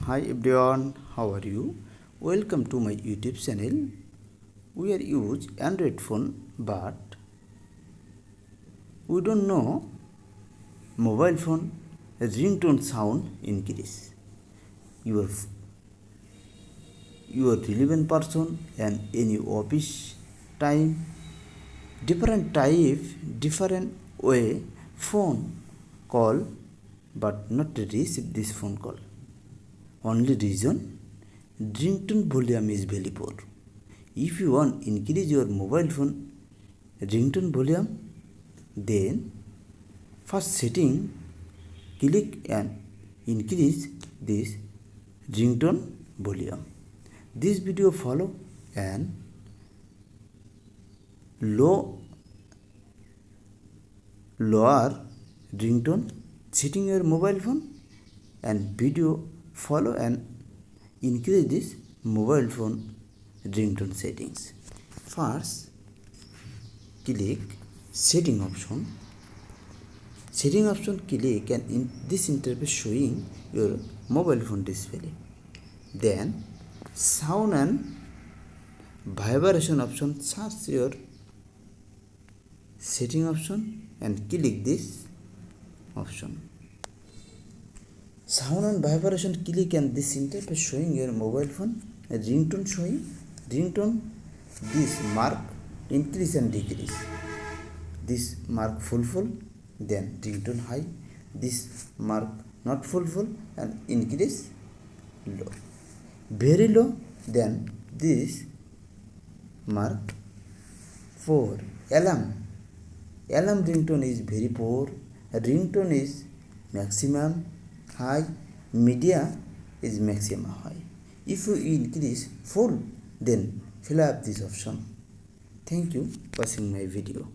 Hi everyone, how are you? Welcome to my YouTube channel. We are use Android phone, but we don't know mobile phone ringtone sound increase. Your your relevant person and any office time, different type, different way phone call, but not receive this phone call. Only reason ringtone volume is very poor. If you want increase your mobile phone ringtone volume, then first setting click and increase this ringtone volume. This video follow and lower ringtone setting your mobile phone and video follow and increase this mobile phone ringtone settings. First click setting option. Setting option click and in this interface showing your mobile phone display. Then sound and vibration option, search your setting option and click this option. Sound and vibration click and this interface showing your mobile phone ringtone showing ringtone. This mark increase and decrease. This mark full then ringtone high. This mark not full and increase low. Very low then this mark 4. Alarm ringtone is very poor. Ringtone is maximum high. Media is maximum high. If you increase full, then fill up this option. Thank you for watching my video.